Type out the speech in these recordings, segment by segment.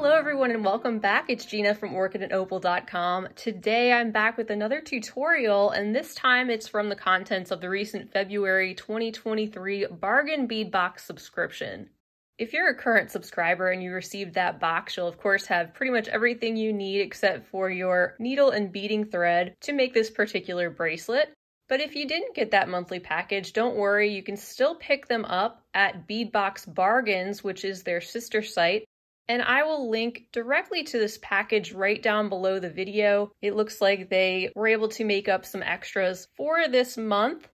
Hello everyone and welcome back. It's Gina from orchidandopal.com. Today I'm back with another tutorial, and this time it's from the contents of the recent February 2023 bargain bead box subscription. If you're a current subscriber and you received that box, you'll of course have pretty much everything you need except for your needle and beading thread to make this particular bracelet. But if you didn't get that monthly package, don't worry, you can still pick them up at Beadbox Bargains, which is their sister site. And I will link directly to this package right down below the video. It looks like they were able to make up some extras for this month.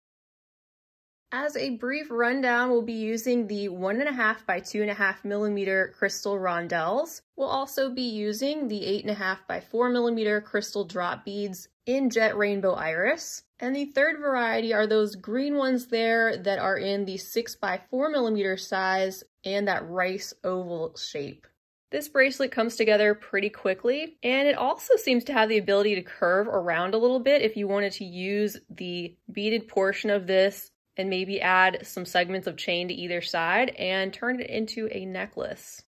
As a brief rundown, we'll be using the 1.5 by 2.5 millimeter crystal rondelles. We'll also be using the 8.5 by 4 millimeter crystal drop beads in Jet Rainbow Iris. And the third variety are those green ones there that are in the 6 by 4 millimeter size and that rice oval shape. This bracelet comes together pretty quickly, and it also seems to have the ability to curve around a little bit if you wanted to use the beaded portion of this and maybe add some segments of chain to either side and turn it into a necklace.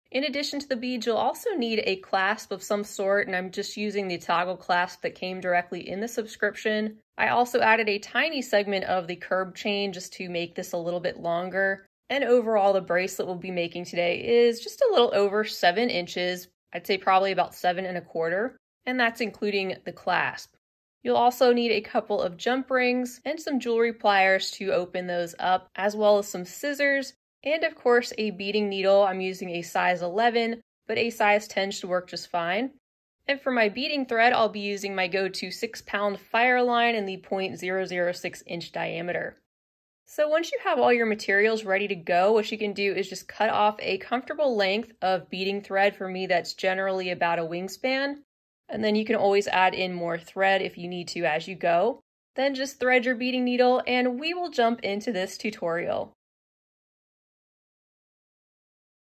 In addition to the beads, you'll also need a clasp of some sort, and I'm just using the toggle clasp that came directly in the subscription. I also added a tiny segment of the curb chain just to make this a little bit longer. And overall, the bracelet we'll be making today is just a little over 7 inches. I'd say probably about 7 1/4, and that's including the clasp. You'll also need a couple of jump rings and some jewelry pliers to open those up, as well as some scissors, and of course a beading needle. I'm using a size 11, but a size 10 should work just fine. And for my beading thread, I'll be using my go-to 6-pound Fireline in the 0.006 inch diameter. So once you have all your materials ready to go, what you can do is just cut off a comfortable length of beading thread. For me, that's generally about a wingspan. And then you can always add in more thread if you need to as you go. Then just thread your beading needle and we will jump into this tutorial.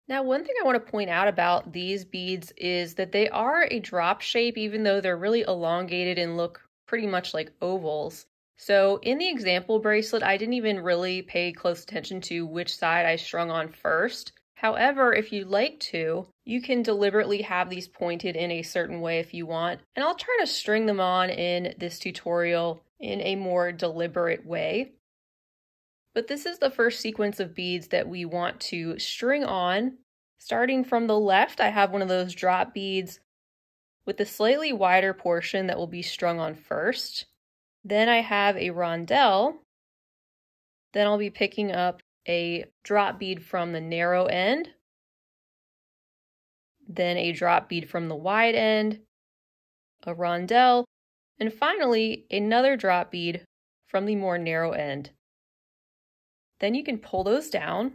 Now, one thing I want to point out about these beads is that they are a drop shape, even though they're really elongated and look pretty much like ovals. So in the example bracelet, I didn't even really pay close attention to which side I strung on first. However, if you'd like to, you can deliberately have these pointed in a certain way if you want. And I'll try to string them on in this tutorial in a more deliberate way. But this is the first sequence of beads that we want to string on. Starting from the left, I have one of those drop beads with the slightly wider portion that will be strung on first. Then I have a rondelle. Then I'll be picking up a drop bead from the narrow end. Then a drop bead from the wide end, a rondelle, and finally another drop bead from the more narrow end. Then you can pull those down.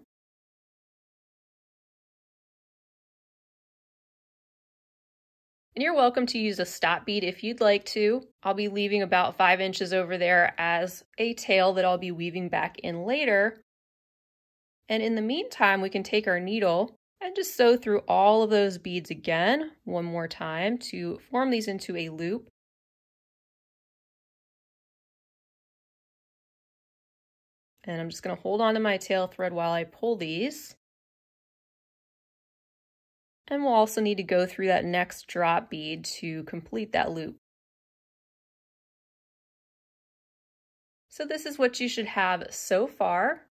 And you're welcome to use a stop bead if you'd like to. I'll be leaving about 5 inches over there as a tail that I'll be weaving back in later. And in the meantime, we can take our needle and just sew through all of those beads again one more time to form these into a loop. And I'm just going to hold on to my tail thread while I pull these. And we'll also need to go through that next drop bead to complete that loop. So this is what you should have so far.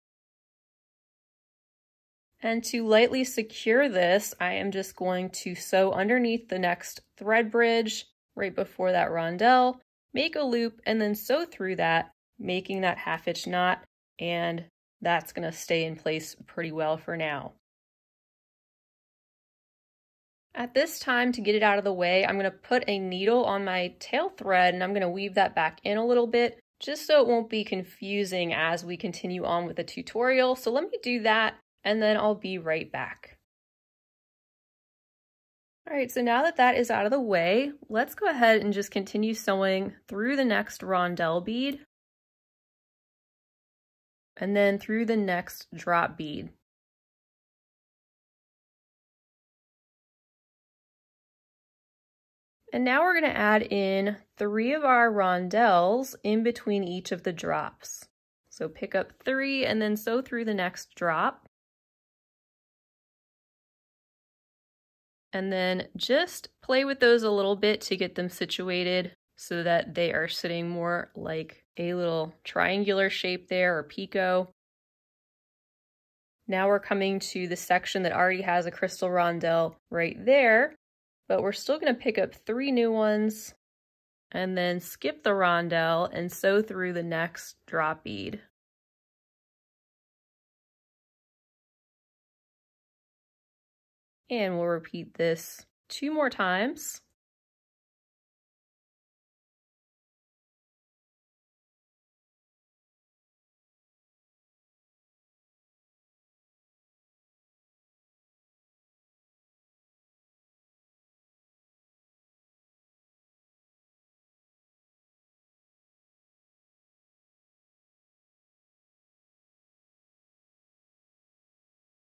And to lightly secure this, I am just going to sew underneath the next thread bridge right before that rondelle, make a loop, and then sew through that, making that 1/2 inch knot, and that's going to stay in place pretty well for now. At this time, to get it out of the way, I'm going to put a needle on my tail thread and I'm going to weave that back in a little bit just so it won't be confusing as we continue on with the tutorial. So let me do that and then I'll be right back. All right, so now that that is out of the way, let's go ahead and just continue sewing through the next rondelle bead and then through the next drop bead. And now we're going to add in 3 of our rondelles in between each of the drops. So pick up 3 and then sew through the next drop. And then just play with those a little bit to get them situated so that they are sitting more like a little triangular shape there, or picot. Now we're coming to the section that already has a crystal rondelle right there, but we're still going to pick up 3 new ones and then skip the rondelle and sew through the next drop bead. And we'll repeat this 2 more times.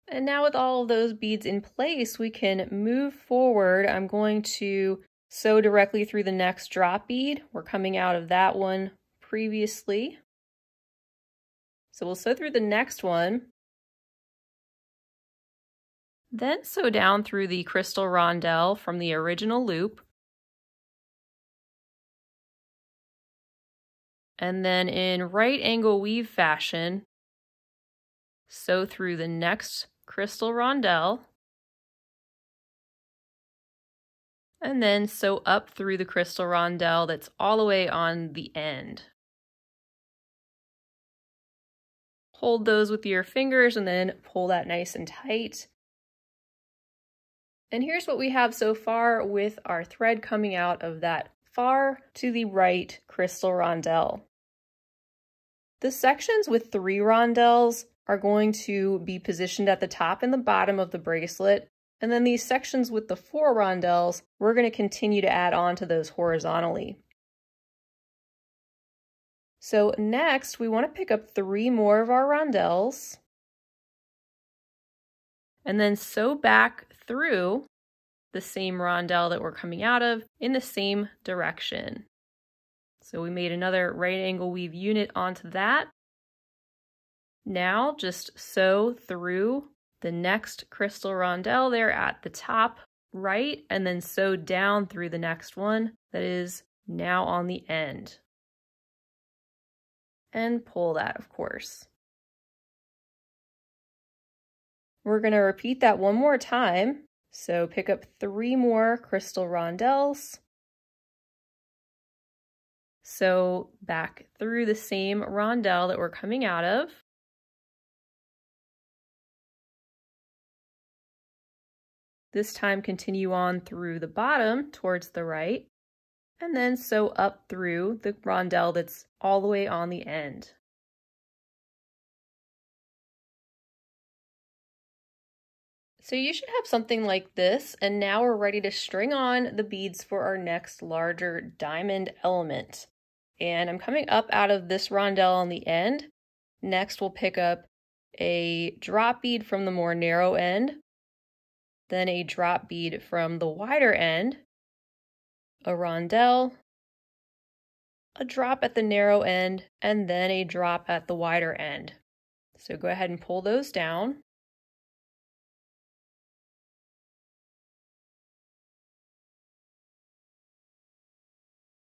And now with all of those beads in place, we can move forward. I'm going to sew directly through the next drop bead. We're coming out of that one previously. So we'll sew through the next one. Then sew down through the crystal rondelle from the original loop. And then in right angle weave fashion, sew through the next crystal rondelle, and then sew up through the crystal rondelle that's all the way on the end. Hold those with your fingers and then pull that nice and tight. And here's what we have so far with our thread coming out of that far to the right crystal rondelle. The sections with 3 rondelles are going to be positioned at the top and the bottom of the bracelet. And then these sections with the 4 rondelles, we're going to continue to add on to those horizontally. So next, we want to pick up 3 more of our rondelles and then sew back through the same rondelle that we're coming out of in the same direction. So we made another right angle weave unit onto that. Now just sew through the next crystal rondelle there at the top right, and then sew down through the next one that is now on the end. And pull that, of course. We're going to repeat that one more time. So pick up 3 more crystal rondelles. Sew back through the same rondelle that we're coming out of. This time continue on through the bottom towards the right, and then sew up through the rondelle that's all the way on the end. So you should have something like this, and now we're ready to string on the beads for our next larger diamond element. And I'm coming up out of this rondelle on the end. Next we'll pick up a drop bead from the more narrow end, then a drop bead from the wider end, a rondelle, a drop at the narrow end, and then a drop at the wider end. So go ahead and pull those down.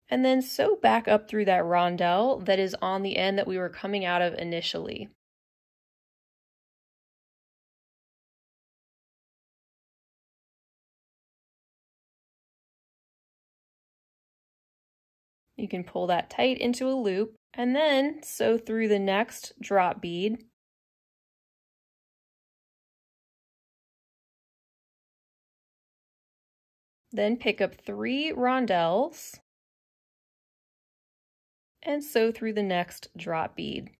And then sew back up through that rondelle that is on the end that we were coming out of initially. You can pull that tight into a loop and then sew through the next drop bead. Then pick up 3 rondelles and sew through the next drop bead.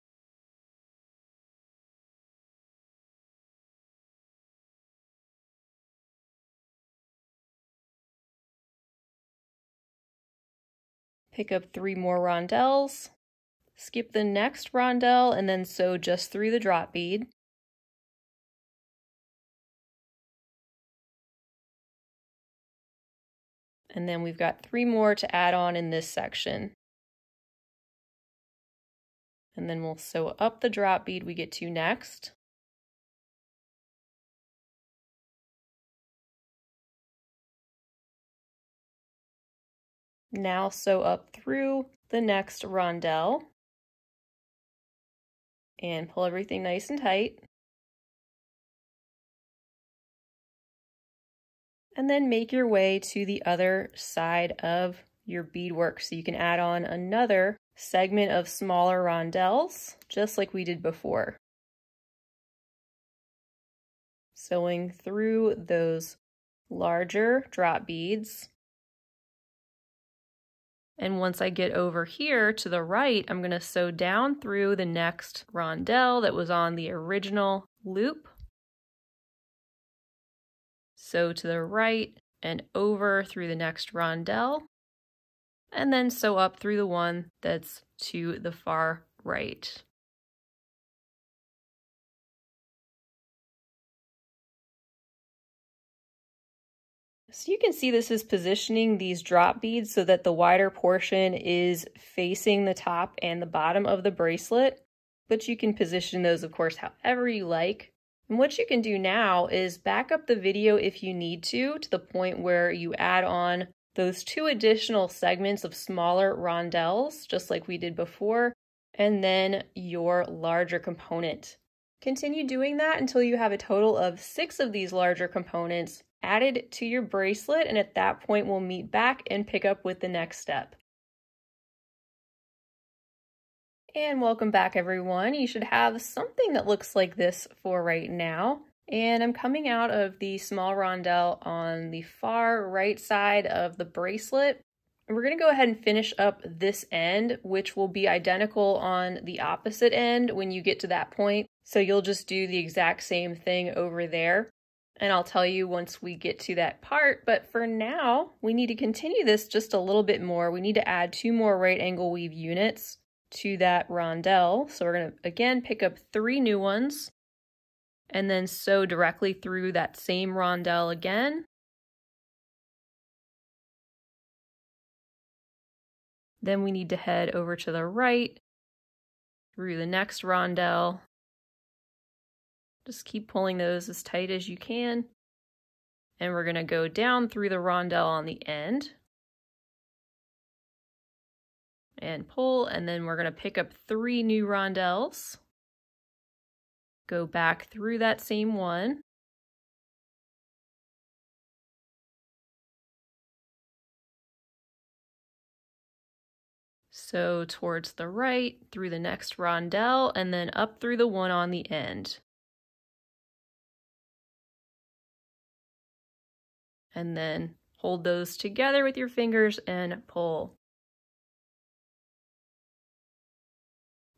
Pick up 3 more rondelles, skip the next rondelle, and then sew just through the drop bead. And then we've got 3 more to add on in this section. And then we'll sew up the drop bead we get to next. Now sew up through the next rondelle and pull everything nice and tight. And then make your way to the other side of your beadwork so you can add on another segment of smaller rondelles, just like we did before. Sewing through those larger drop beads. And once I get over here to the right, I'm going to sew down through the next rondelle that was on the original loop. Sew to the right and over through the next rondelle, and then sew up through the one that's to the far right. So you can see this is positioning these drop beads so that the wider portion is facing the top and the bottom of the bracelet, but you can position those, of course, however you like. And what you can do now is back up the video if you need to the point where you add on those 2 additional segments of smaller rondelles, just like we did before, and then your larger component. Continue doing that until you have a total of 6 of these larger components added to your bracelet, and at that point we'll meet back and pick up with the next step. And welcome back, everyone. You should have something that looks like this for right now. And I'm coming out of the small rondelle on the far right side of the bracelet. And we're going to go ahead and finish up this end, which will be identical on the opposite end when you get to that point. So you'll just do the exact same thing over there. And I'll tell you once we get to that part, but for now, we need to continue this just a little bit more. We need to add 2 more right angle weave units to that rondelle. So we're going to, again, pick up 3 new ones and then sew directly through that same rondelle again. Then we need to head over to the right through the next rondelle. Just keep pulling those as tight as you can. And we're going to go down through the rondelle on the end. And pull, and then we're going to pick up 3 new rondelles. Go back through that same one. So towards the right, through the next rondelle, and then up through the one on the end. And then hold those together with your fingers and pull.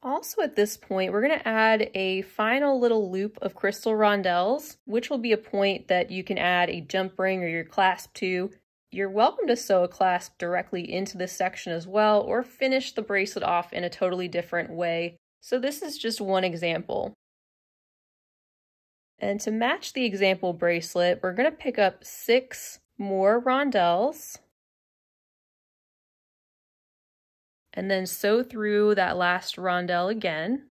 Also at this point, we're going to add a final little loop of crystal rondelles, which will be a point that you can add a jump ring or your clasp to. You're welcome to sew a clasp directly into this section as well, or finish the bracelet off in a totally different way. So this is just one example. And to match the example bracelet, we're going to pick up 6 more rondelles. And then sew through that last rondelle again.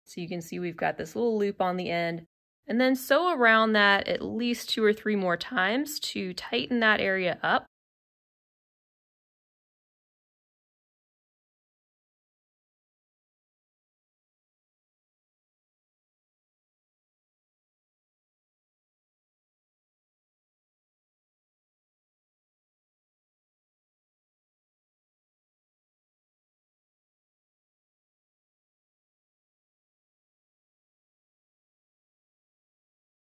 So you can see we've got this little loop on the end. And then sew around that at least 2 or 3 more times to tighten that area up.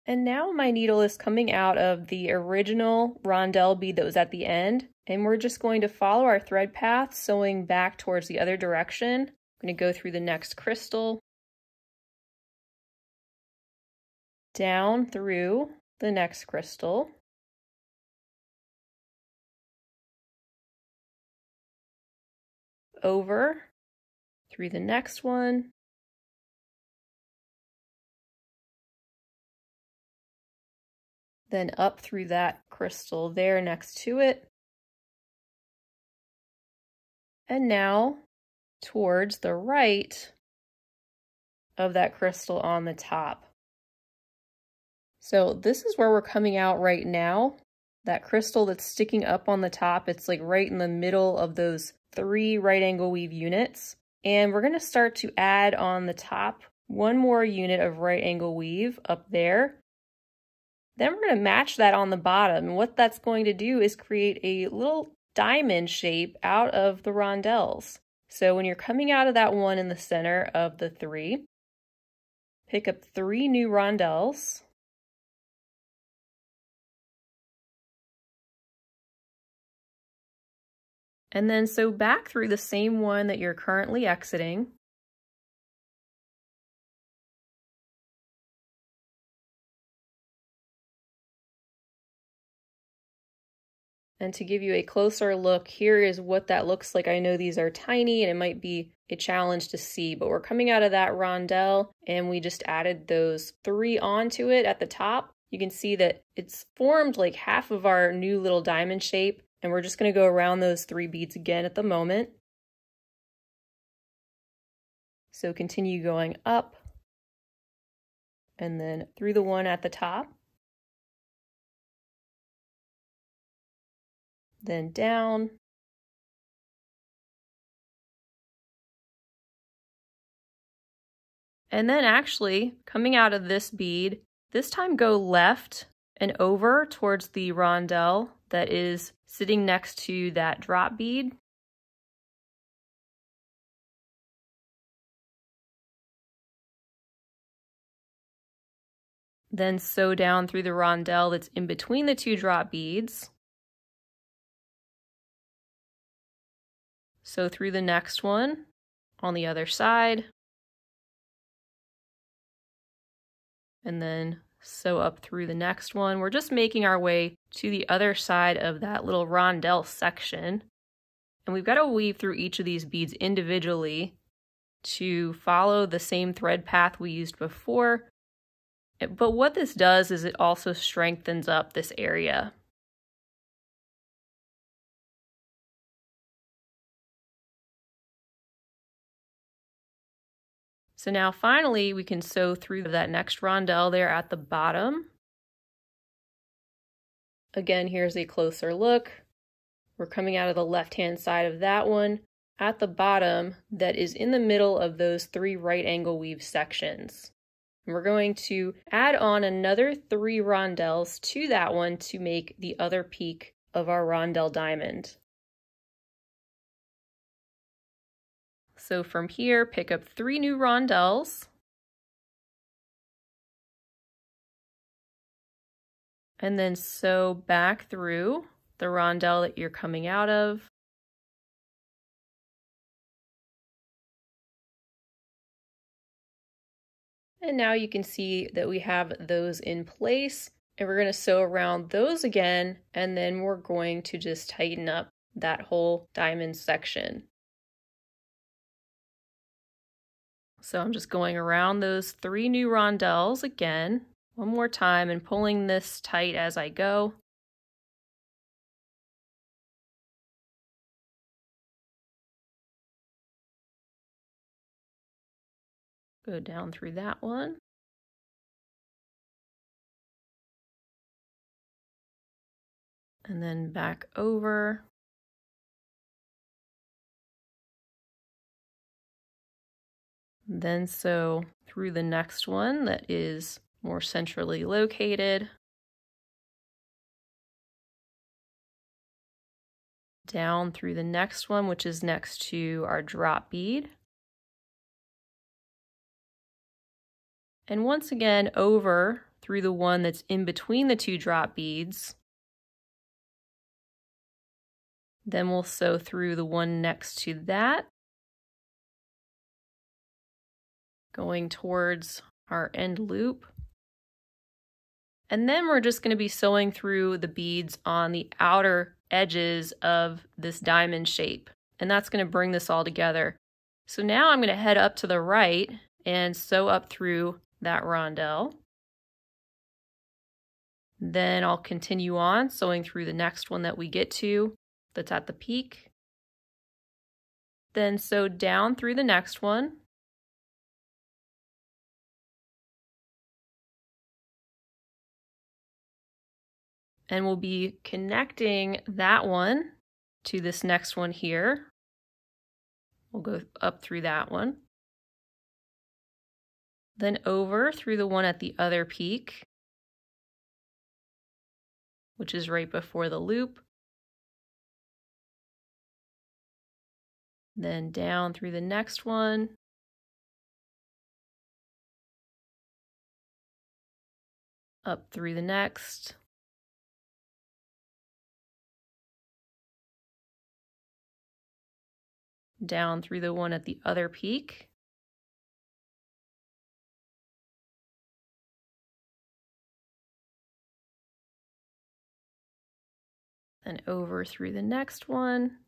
And now my needle is coming out of the original rondelle bead that was at the end, and we're just going to follow our thread path, sewing back towards the other direction. I'm going to go through the next crystal, down through the next crystal, over through the next one, then up through that crystal there next to it. And now towards the right of that crystal on the top. So this is where we're coming out right now. that crystal that's sticking up on the top. It's like right in the middle of those 3 right angle weave units. And we're going to start to add on the top one more unit of right angle weave up there. Then we're going to match that on the bottom. And what that's going to do is create a little diamond shape out of the rondelles. So when you're coming out of that one in the center of the 3, pick up 3 new rondelles. And then sew back through the same one that you're currently exiting. And to give you a closer look, here is what that looks like. I know these are tiny and it might be a challenge to see, but we're coming out of that rondelle and we just added those 3 onto it at the top. You can see that it's formed like half of our new little diamond shape, and we're just going to go around those 3 beads again at the moment. So continue going up and then through the one at the top. Then down. And then actually coming out of this bead, this time go left and over towards the rondelle that is sitting next to that drop bead. Then sew down through the rondelle that's in between the 2 drop beads. Sew through the next one on the other side. And then sew up through the next one. We're just making our way to the other side of that little rondelle section. And we've got to weave through each of these beads individually to follow the same thread path we used before. But what this does is it also strengthens up this area. So now finally we can sew through that next rondelle there at the bottom. Again, here's a closer look. We're coming out of the left-hand side of that one at the bottom that is in the middle of those 3 right angle weave sections. And we're going to add on another 3 rondelles to that one to make the other peak of our rondelle diamond. So from here, pick up 3 new rondelles. And then sew back through the rondelle that you're coming out of. And now you can see that we have those in place, and we're going to sew around those again, and then we're going to just tighten up that whole diamond section. So I'm just going around those 3 new rondelles again, one more time, and pulling this tight as I go. Go down through that one. And then back over. Then sew through the next one that is more centrally located. Down through the next one, which is next to our drop bead. And once again, over through the one that's in between the 2 drop beads. Then we'll sew through the one next to that, going towards our end loop. And then we're just going to be sewing through the beads on the outer edges of this diamond shape. And that's going to bring this all together. So now I'm going to head up to the right and sew up through that rondelle. Then I'll continue on sewing through the next one that we get to that's at the peak. Then sew down through the next one. And we'll be connecting that one to this next one here. We'll go up through that one. Then over through the one at the other peak, which is right before the loop. Then down through the next one. Up through the next. Down through the one at the other peak. Then over through the next one.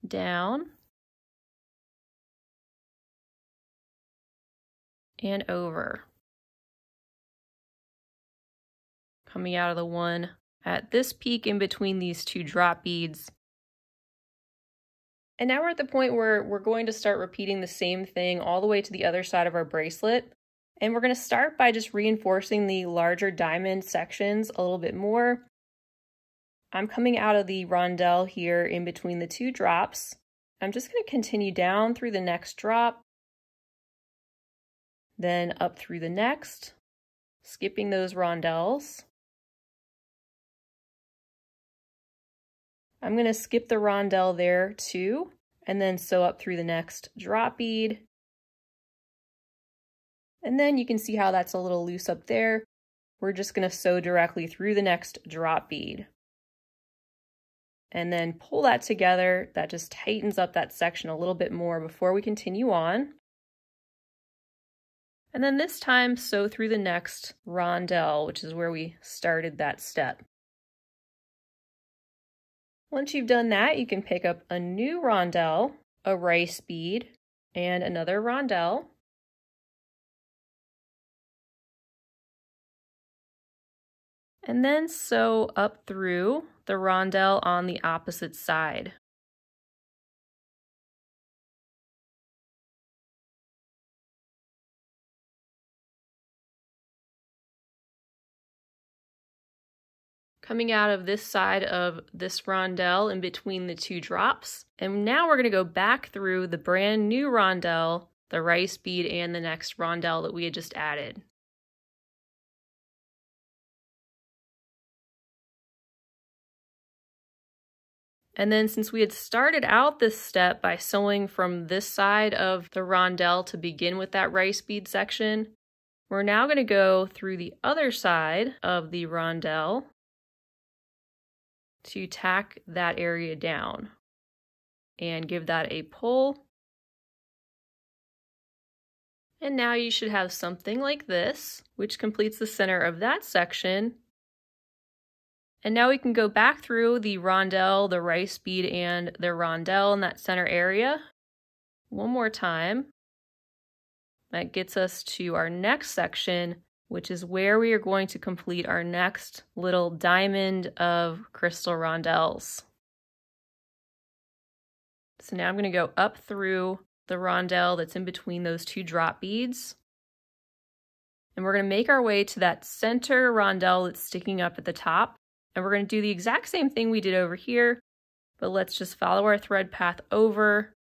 Down. And over. Coming out of the one at this peak in between these two drop beads. And now we're at the point where we're going to start repeating the same thing all the way to the other side of our bracelet. And we're going to start by just reinforcing the larger diamond sections a little bit more. I'm coming out of the rondelle here in between the two drops. I'm just going to continue down through the next drop, then up through the next, skipping those rondelles. I'm going to skip the rondelle there too, and then sew up through the next drop bead. And then you can see how that's a little loose up there. We're just going to sew directly through the next drop bead. And then pull that together. That just tightens up that section a little bit more before we continue on. And then this time sew through the next rondelle, which is where we started that step. Once you've done that, you can pick up a new rondelle, a rice bead, and another rondelle. And then sew up through the rondelle on the opposite side. Coming out of this side of this rondelle in between the two drops. And now we're going to go back through the brand new rondelle, the rice bead, and the next rondelle that we had just added. And then since we had started out this step by sewing from this side of the rondelle to begin with that rice bead section, we're now going to go through the other side of the rondelle to tack that area down and give that a pull. And now you should have something like this, which completes the center of that section. And now we can go back through the rondelle, the rice bead, and the rondelle in that center area one more time. That gets us to our next section, which is where we are going to complete our next little diamond of crystal rondelles. So now I'm going to go up through the rondelle that's in between those two drop beads. And we're going to make our way to that center rondelle that's sticking up at the top. And we're going to do the exact same thing we did over here, but let's just follow our thread path over,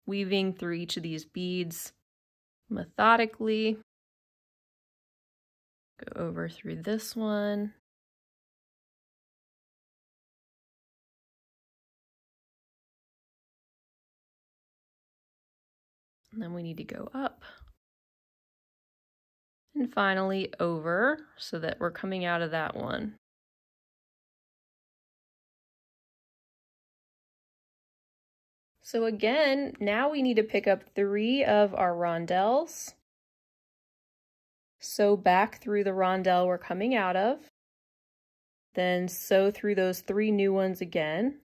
weaving through each of these beads methodically. Go over through this one. And then we need to go up. And finally over so that we're coming out of that one. So again, now we need to pick up 3 of our rondelles. Sew back through the rondelle we're coming out of. Then sew through those 3 new ones again.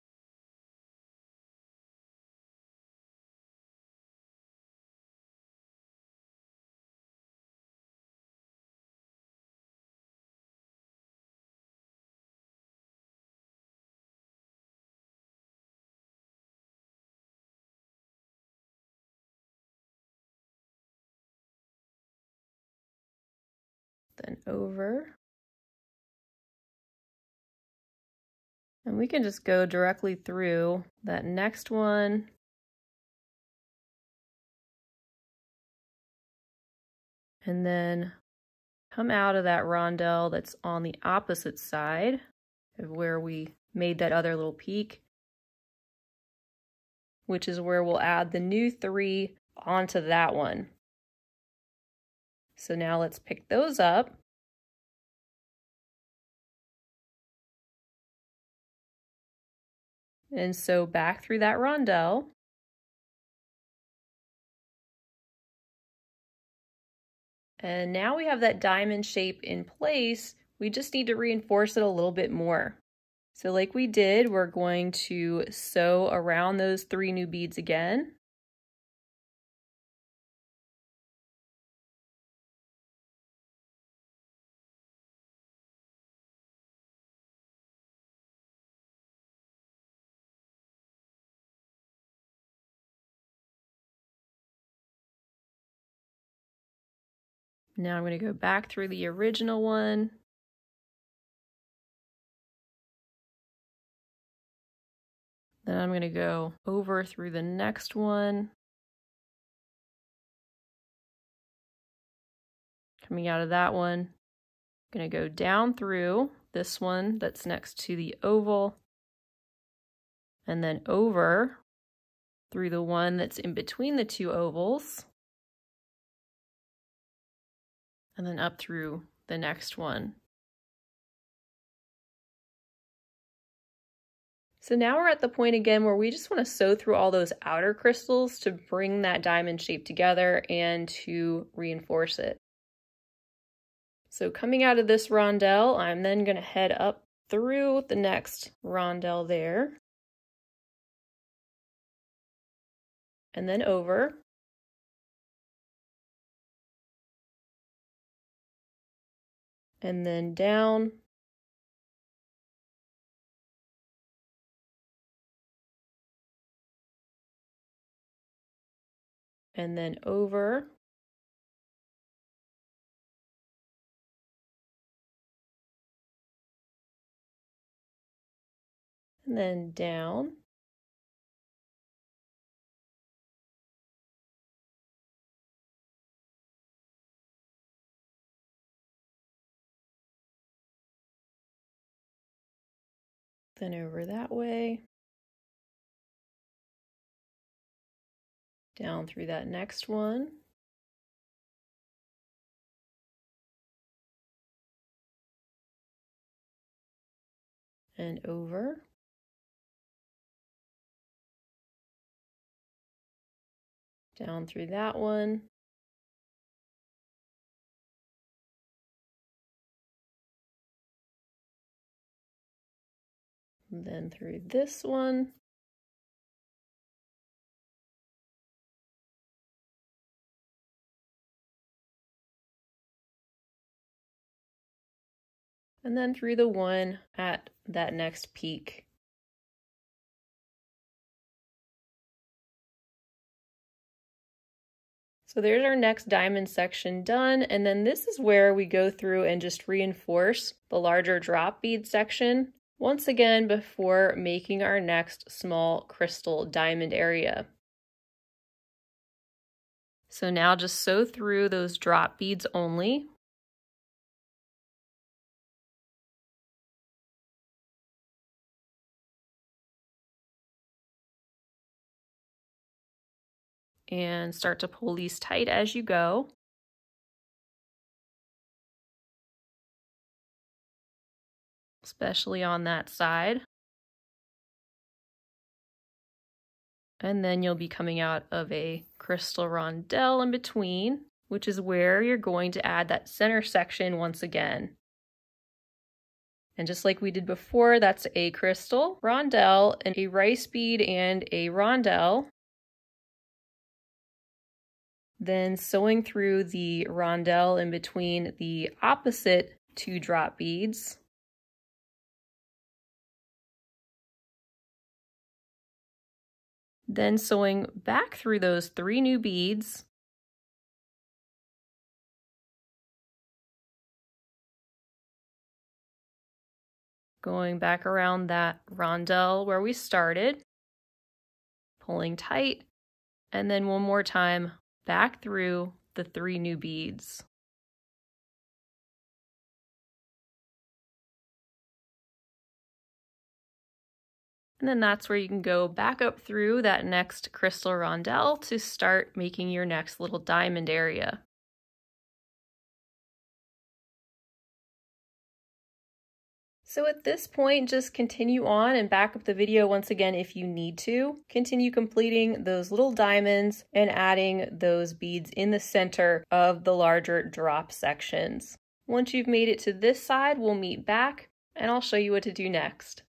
Then over. And we can just go directly through that next one. And then come out of that rondelle that's on the opposite side of where we made that other little peak, which is where we'll add the new 3 onto that one. So now let's pick those up. And sew back through that rondelle. And now we have that diamond shape in place. We just need to reinforce it a little bit more. So like we did, we're going to sew around those 3 new beads again. Now I'm going to go back through the original one. Then I'm going to go over through the next one. Coming out of that one, I'm going to go down through this one that's next to the oval, and then over through the one that's in between the 2 ovals, and then up through the next one. So now we're at the point again where we just want to sew through all those outer crystals to bring that diamond shape together and to reinforce it. So coming out of this rondelle, I'm then going to head up through the next rondelle there, and then over. And then down. And then over. And then down. Then over that way. Down through that next one. And over. Down through that one. And then through this one. And then through the one at that next peak. So there's our next diamond section done, and then this is where we go through and just reinforce the larger drop bead section once again before making our next small crystal diamond area. So now just sew through those drop beads only. And start to pull these tight as you go. Especially on that side. And then you'll be coming out of a crystal rondelle in between, which is where you're going to add that center section once again. And just like we did before, that's a crystal rondelle and a rice bead and a rondelle. Then sewing through the rondelle in between the opposite 2 drop beads. Then sewing back through those 3 new beads. Going back around that rondelle where we started, pulling tight, and then one more time back through the 3 new beads. And then that's where you can go back up through that next crystal rondelle to start making your next little diamond area. So at this point, just continue on and back up the video once again if you need to. Continue completing those little diamonds and adding those beads in the center of the larger drop sections. Once you've made it to this side, we'll meet back and I'll show you what to do next.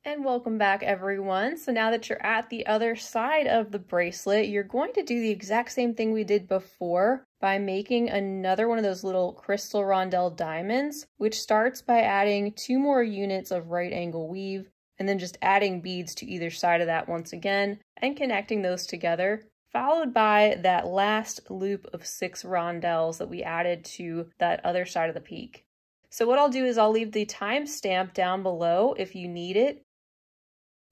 And welcome back, everyone. So now that you're at the other side of the bracelet, you're going to do the exact same thing we did before by making another one of those little crystal rondelle diamonds, which starts by adding 2 more units of right angle weave and then just adding beads to either side of that once again and connecting those together, followed by that last loop of 6 rondelles that we added to that other side of the peak. So what I'll do is I'll leave the timestamp down below if you need it,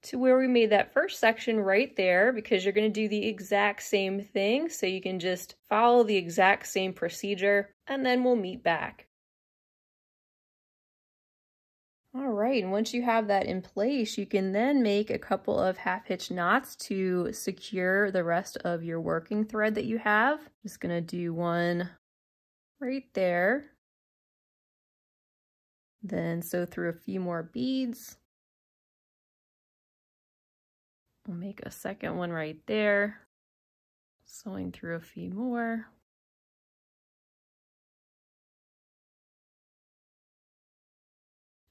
to where we made that first section right there, because you're going to do the exact same thing, so you can just follow the exact same procedure and then we'll meet back. All right, and once you have that in place, you can then make a couple of half hitch knots to secure the rest of your working thread that you have. Just going to do one right there, then sew through a few more beads. We'll make a second one right there, sewing through a few more.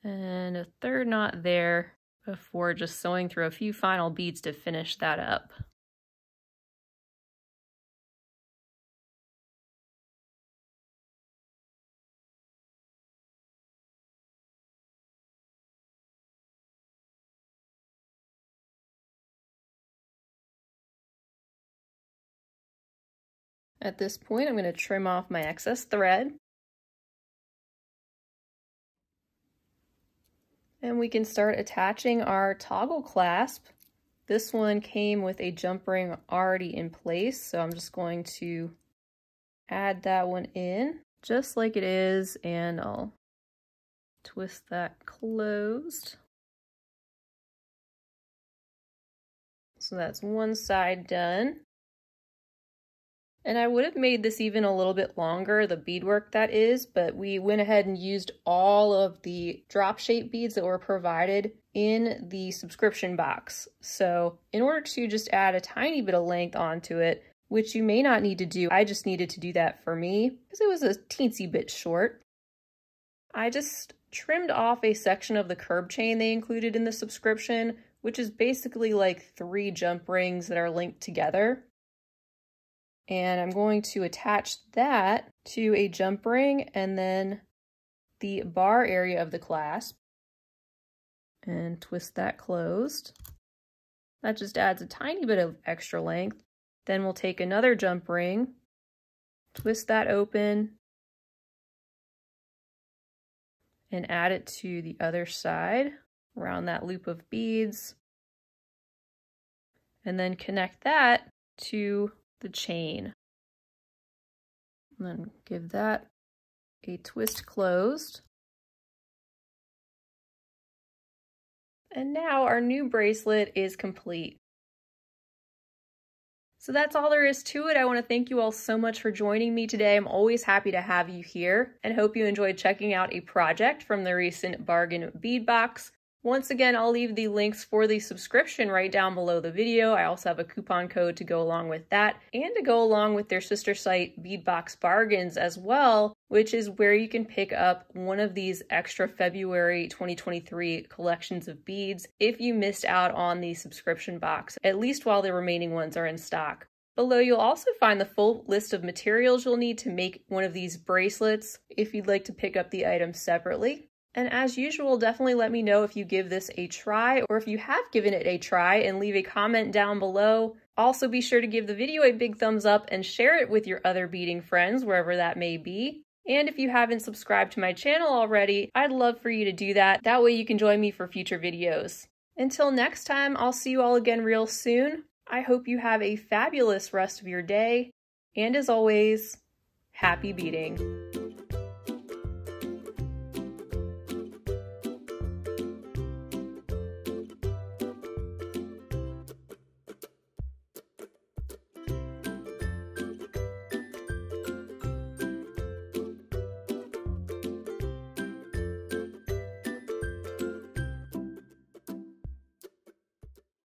And a third knot there before just sewing through a few final beads to finish that up. At this point, I'm going to trim off my excess thread. And we can start attaching our toggle clasp. This one came with a jump ring already in place, so I'm just going to add that one in just like it is, and I'll twist that closed. So that's one side done. And I would have made this even a little bit longer, the beadwork that is, but we went ahead and used all of the drop shape beads that were provided in the subscription box. So in order to just add a tiny bit of length onto it, which you may not need to do, I just needed to do that for me because it was a teensy bit short. I just trimmed off a section of the curb chain they included in the subscription, which is basically like 3 jump rings that are linked together. And I'm going to attach that to a jump ring and then the bar area of the clasp and twist that closed. That just adds a tiny bit of extra length. Then we'll take another jump ring, twist that open, and add it to the other side around that loop of beads, and then connect that to the chain. And then give that a twist closed. And now our new bracelet is complete. So that's all there is to it. I want to thank you all so much for joining me today. I'm always happy to have you here and hope you enjoyed checking out a project from the recent bargain bead box. Once again, I'll leave the links for the subscription right down below the video. I also have a coupon code to go along with that and to go along with their sister site Beadbox Bargains as well, which is where you can pick up one of these extra February 2023 collections of beads if you missed out on the subscription box, at least while the remaining ones are in stock. Below, you'll also find the full list of materials you'll need to make one of these bracelets if you'd like to pick up the items separately. And as usual, definitely let me know if you give this a try or if you have given it a try and leave a comment down below. Also, be sure to give the video a big thumbs up and share it with your other beading friends, wherever that may be. And if you haven't subscribed to my channel already, I'd love for you to do that. That way you can join me for future videos. Until next time, I'll see you all again real soon. I hope you have a fabulous rest of your day. And as always, happy beading.